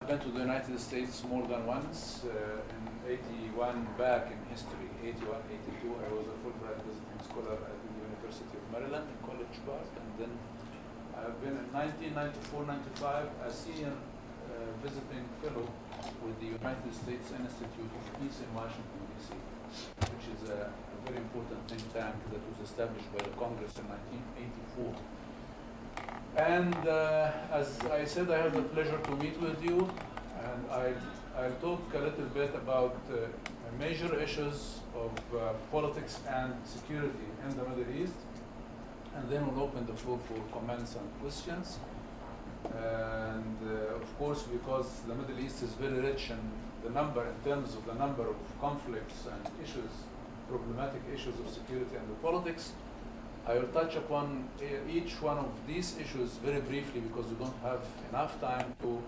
I've been to the United States more than once. In 81 back in history, 81, 82, I was a Fulbright visiting scholar at the University of Maryland in College Park. And then I've been in 1994, 95 a senior visiting fellow with the United States Institute of Peace in Washington, D.C., which is a very important think tank that was established by the Congress in 1984. And as I said, I have the pleasure to meet with you, and I'll talk a little bit about major issues of politics and security in the Middle East, and then we'll open the floor for comments and questions. And of course, because the Middle East is very rich in terms of the number of conflicts and issues, problematic issues of security and the politics, I will touch upon each one of these issues very briefly because we don't have enough time to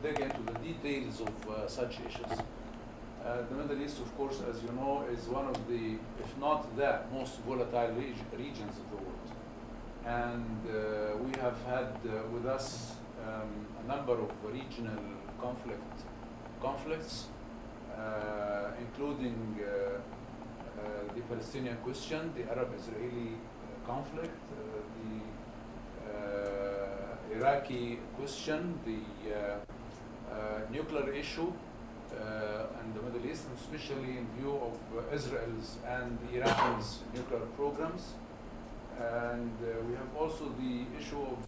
dig into the details of such issues. The Middle East, of course, as you know, is one of the, if not the most volatile regions of the world. And we have had with us a number of regional conflicts, including the Palestinian question, the Arab-Israeli conflict, the Iraqi question, the nuclear issue in the Middle East, especially in view of Israel's and Iran's nuclear programs. And we have also the issue of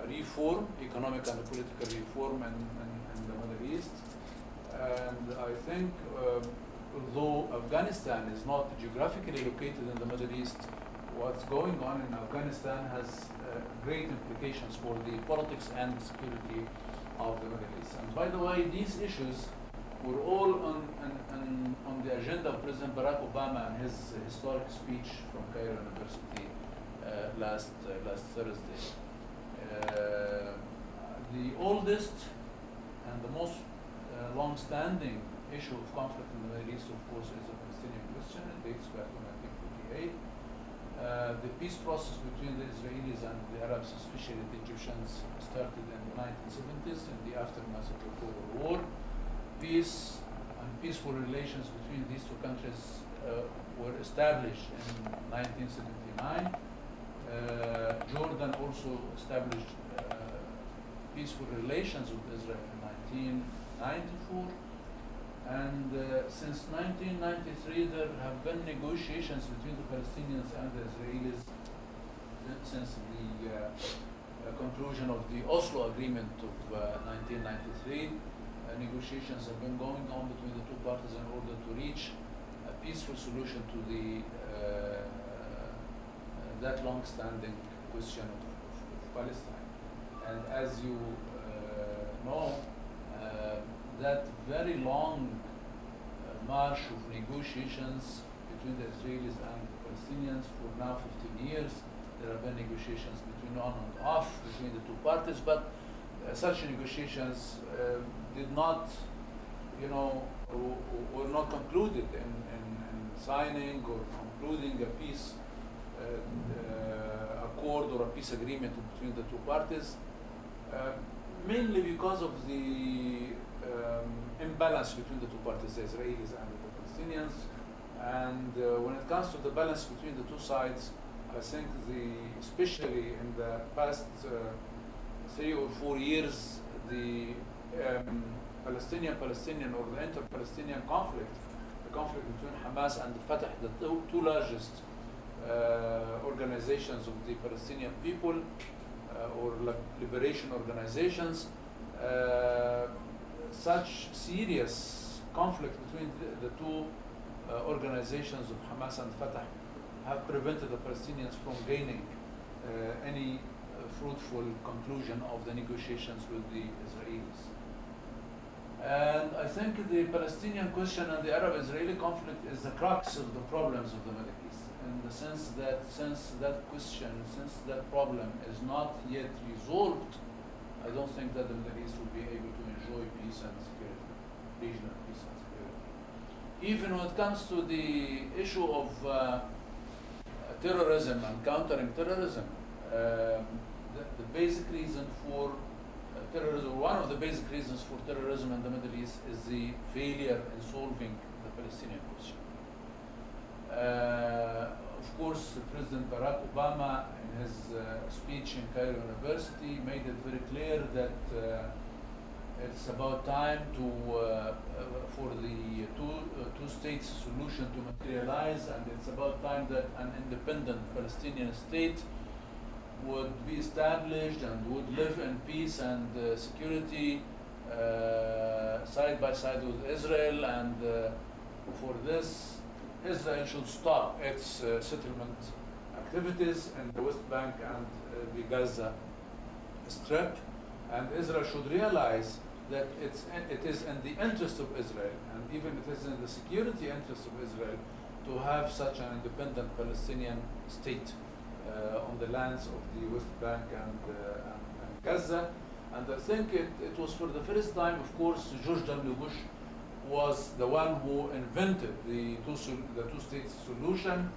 reform, economic and political reform in the Middle East. And I think although Afghanistan is not geographically located in the Middle East, what's going on in Afghanistan has great implications for the politics and security of the Middle East. And by the way, these issues were all on the agenda of President Barack Obama in his historic speech from Cairo University last Thursday. The oldest and the most long-standing issue of conflict in the Middle East, of course, is the Palestinian question. It dates back to 1948. The peace process between the Israelis and the Arabs, especially the Egyptians, started in the 1970s in the aftermath of the October War. Peace and peaceful relations between these two countries were established in 1979. Jordan also established peaceful relations with Israel in 1994. And since 1993, there have been negotiations between the Palestinians and the Israelis since the conclusion of the Oslo Agreement of 1993. Negotiations have been going on between the two parties in order to reach a peaceful solution to that long-standing question of Palestine. And as you know, that very long march of negotiations between the Israelis and the Palestinians for now 15 years. There have been negotiations between on and off between the two parties, but such negotiations did not, were not concluded in signing or concluding a peace accord or a peace agreement between the two parties, mainly because of the imbalance between the two parties, the Israelis and the Palestinians. And when it comes to the balance between the two sides, I think especially in the past 3 or 4 years, the Palestinian or the inter-Palestinian conflict, the conflict between Hamas and Fatah, the two largest organizations of the Palestinian people, or liberation organizations, such serious conflict between the two organizations of Hamas and Fatah have prevented the Palestinians from gaining any fruitful conclusion of the negotiations with the Israelis. And I think the Palestinian question and the Arab-Israeli conflict is the crux of the problems of the Middle East, in the sense that since that problem is not yet resolved, I don't think that the Middle East will be able to enjoy peace and security, regional peace and security. Even when it comes to the issue of terrorism and countering terrorism, the basic reason for terrorism, one of the basic reasons for terrorism in the Middle East is the failure in solving the Palestinian question. Of course, President Barack Obama, in his speech in Cairo University, made it very clear that it's about time for the two-state solution to materialize, and it's about time that an independent Palestinian state would be established and would live in peace and security side by side with Israel. And for this, Israel should stop its settlement activities in the West Bank and the Gaza Strip. And Israel should realize that it is in the interest of Israel, and even it is in the security interest of Israel, to have such an independent Palestinian state on the lands of the West Bank and Gaza. And I think it was for the first time, of course, George W. Bush was the one who invented the two-state solution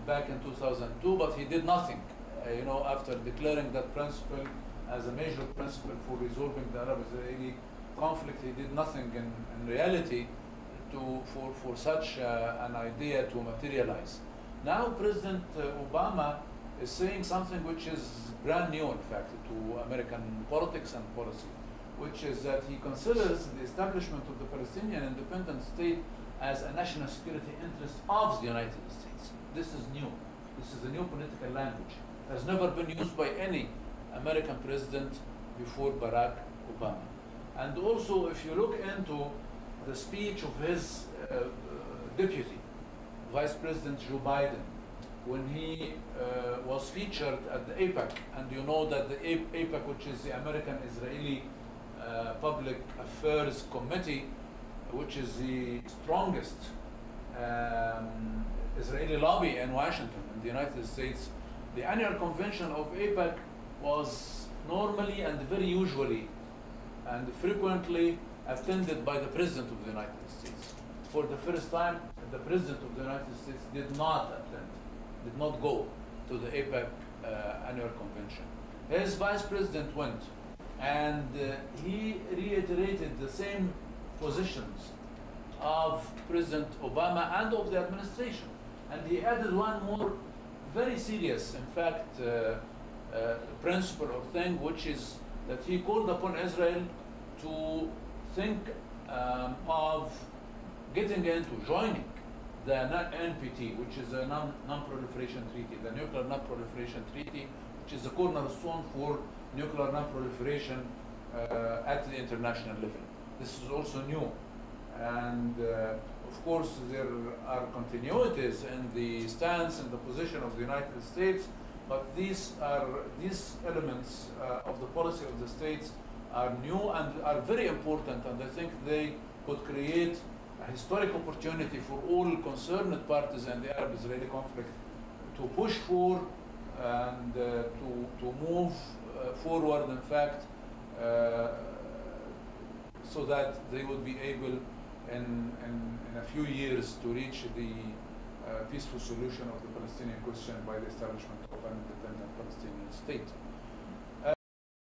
back in 2002, but he did nothing, after declaring that principle as a major principle for resolving the Arab-Israeli conflict. He did nothing in reality for such an idea to materialize. Now President Obama is saying something which is brand new, in fact, to American politics and policy, which is that he considers the establishment of the Palestinian independent state as a national security interest of the United States. This is new. This is a new political language. It has never been used by any American president before Barack Obama. And also, if you look into the speech of his deputy, Vice President Joe Biden, when he was featured at the AIPAC, and you know that the AIPAC, which is the American-Israeli Public Affairs Committee, which is the strongest Israeli lobby in Washington, in the United States, the annual convention of AIPAC was normally and very usually and frequently attended by the President of the United States. For the first time, the President of the United States did not attend, did not go to the AIPAC annual convention. His Vice President went, and he reiterated the same positions of President Obama and of the administration. And he added one more very serious, in fact, principle or thing, which is that he called upon Israel to think of getting into, joining the NPT, which is a non-proliferation treaty, the nuclear non-proliferation treaty, which is the cornerstone for nuclear non-proliferation at the international level. This is also new. And of course, there are continuities in the stance and the position of the United States, but these elements of the policy of the states are new and are very important, and I think they could create a historic opportunity for all concerned parties in the Arab-Israeli conflict to push for and to move forward, in fact, so that they would be able in a few years to reach the peaceful solution of the Palestinian question by the establishment of an independent Palestinian state.